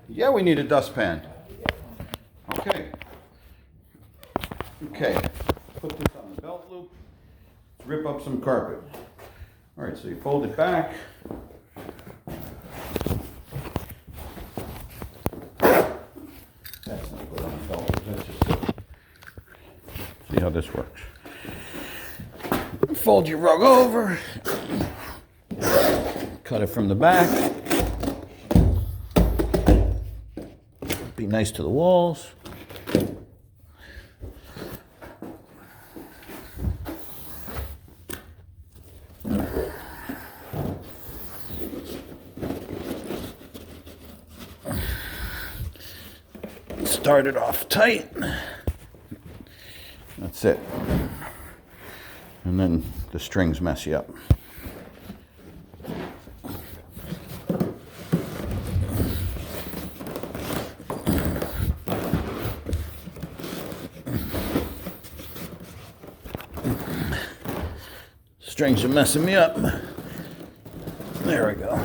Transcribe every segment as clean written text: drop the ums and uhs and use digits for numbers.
Yeah, we need a dustpan. Okay. Okay. Put this on the belt loop. Rip up some carpet. All right, so you fold it back. That's not good on the belt loop. That's just... See how this works. Fold your rug over. Cut it from the back. Be nice to the walls. Start it off tight. That's it. And then the strings mess you up. Strings are messing me up. There we go.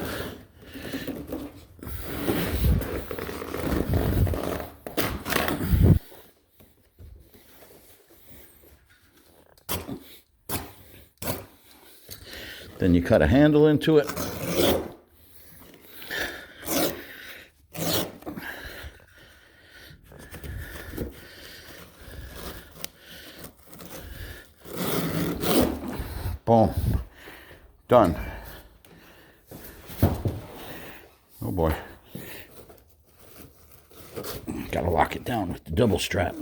Then you cut a handle into it. Boom. Done. Oh boy. Gotta lock it down with the double strap.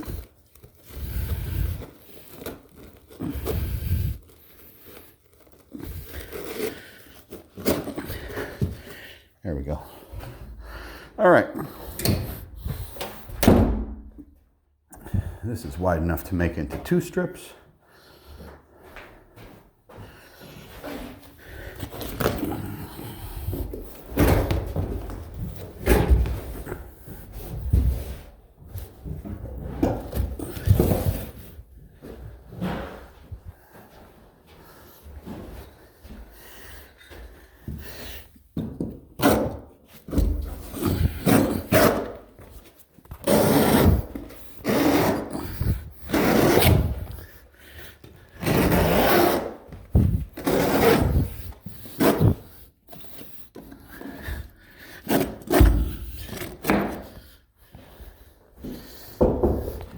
There we go. All right. This is wide enough to make into 2 strips.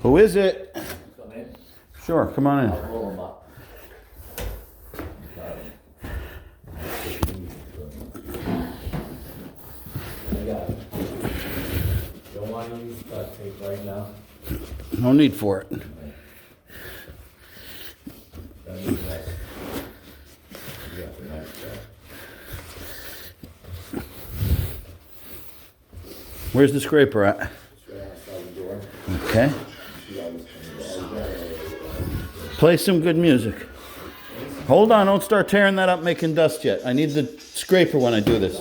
Who is it? Come in. Sure, come on in. I'll roll them up. I got it. Don't want to use duct tape right now. No need for it. Don't use that. You got the knife there. Where's the scraper at? It's right outside the door. Okay. Play some good music. Hold on, don't start tearing that up making dust yet. I need the scraper when I do this.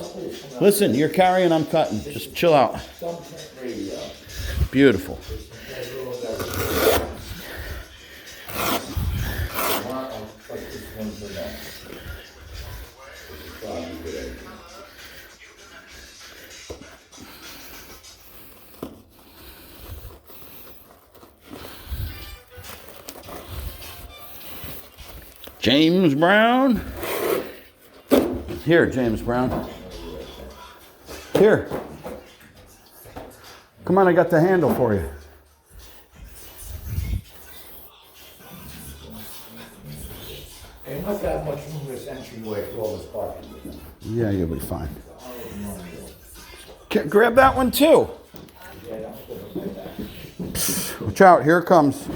Listen, you're carrying, I'm cutting. Just chill out. Beautiful. James Brown. Here, James Brown. Here. Come on, I got the handle for you. They must have much room in this entryway for all this parking. Yeah, you'll be fine. Grab that one too. Watch out, here it comes.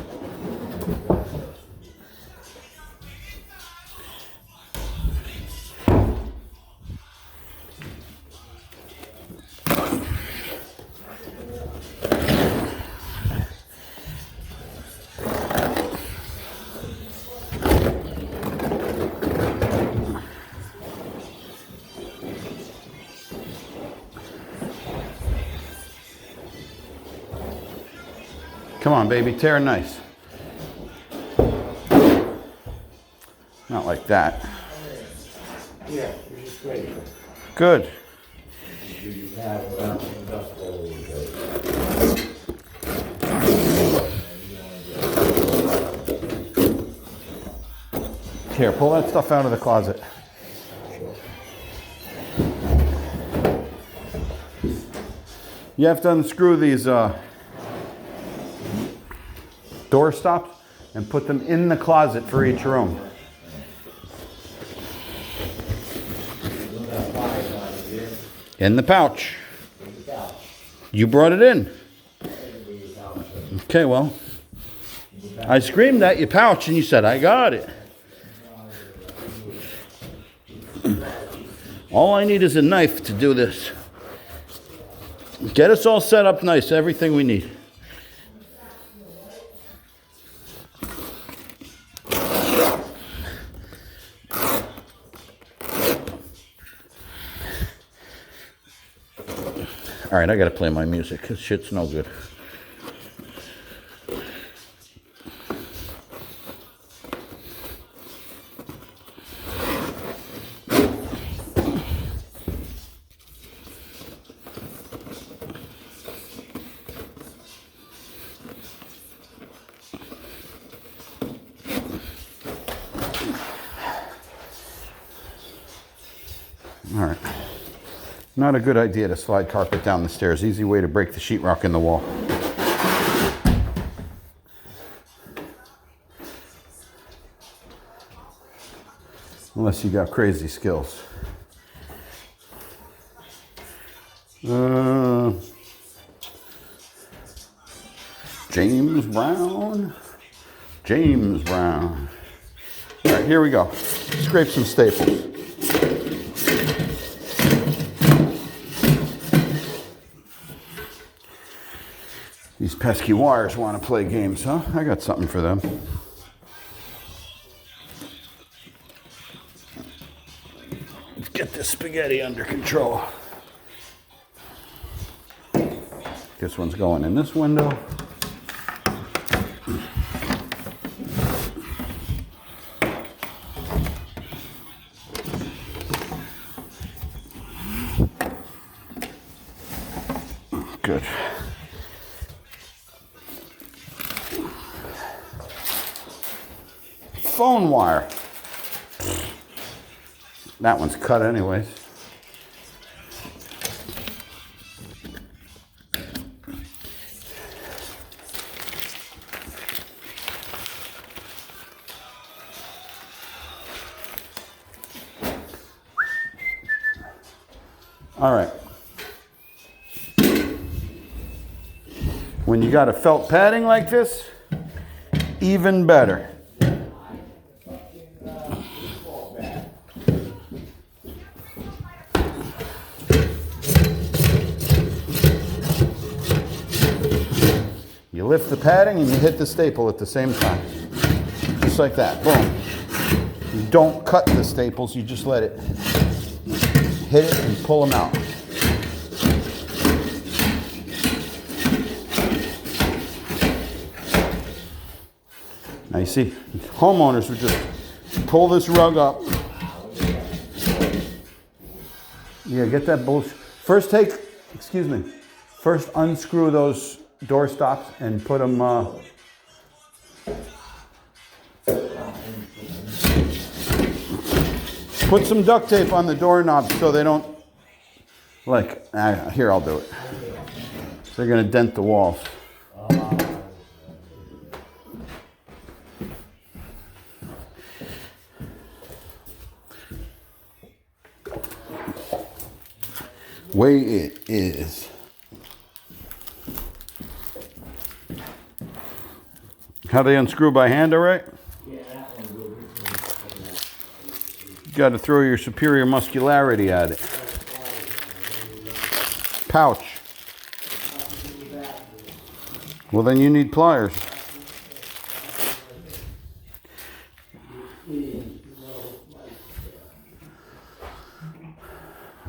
Come on, baby, tear nice. Not like that. Yeah, you're just ready. Good. You have dust all over the place. Here, pull that stuff out of the closet. You have to unscrew these door stops and put them in the closet for each room. In the pouch. You brought it in. Okay, well, I screamed at your pouch and you said, I got it. All I need is a knife to do this. Get us all set up nice, everything we need. All right, I gotta play my music. This shit's no good. All right. Not a good idea to slide carpet down the stairs. Easy way to break the sheetrock in the wall. Unless you got crazy skills. James Brown. James Brown. All right, here we go. Scrape some staples. These pesky wires want to play games, huh? I got something for them. Let's get this spaghetti under control. This one's going in this window. Good. Phone wire. That one's cut anyways. All right. When you got a felt padding like this, even better. You lift the padding and you hit the staple at the same time. Just like that, boom. You don't cut the staples, you just let it hit it and pull them out. Now you see, homeowners would just pull this rug up. Yeah, get that bullshit. First first unscrew those door stops and put them, put some duct tape on the doorknobs so they don't, here, I'll do it. So they're gonna dent the walls. Way it is. How they unscrew by hand, all right? Yeah, that one You got to throw your superior muscularity at it. Pouch. Well, then you need pliers.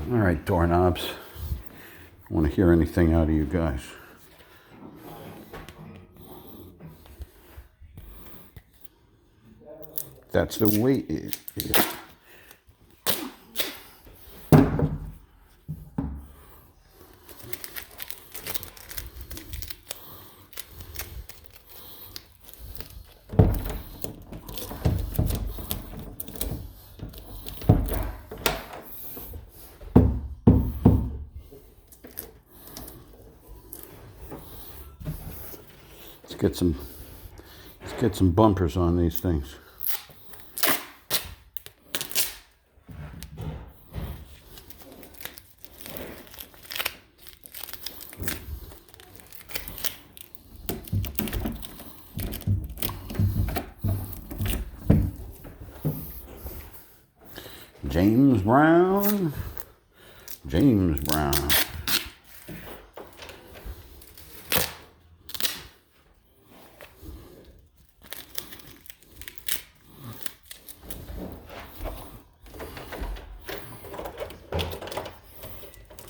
All right, doorknobs. I don't want to hear anything out of you guys. That's the way it is. Let's get some bumpers on these things. James Brown. James Brown.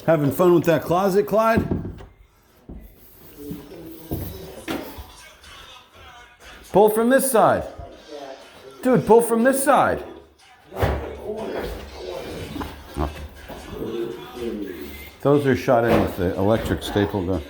Having fun with that closet, Clyde? Pull from this side. Dude, pull from this side. Oh. Those are shot in with the electric staple gun.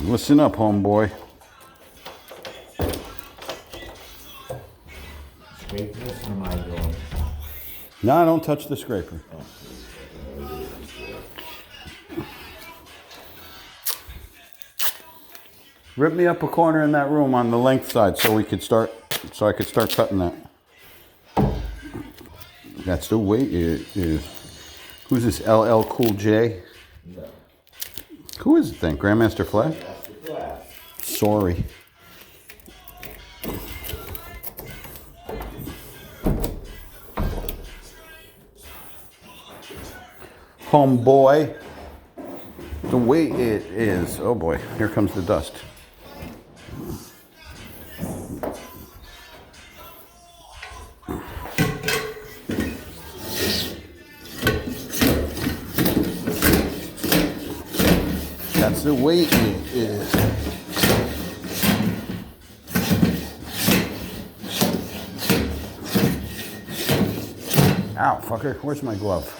Listen up, homeboy. Scrape this or am I doing? No, don't touch the scraper. Rip me up a corner in that room on the length side so I could start cutting that. That's the way it is. Who's this LL Cool J? No. Who is it then? Grandmaster Flash? That's the glass. Sorry. Homeboy. The way it is. Oh boy, here comes the dust. That's the way it is. Ow, fucker. Where's my glove?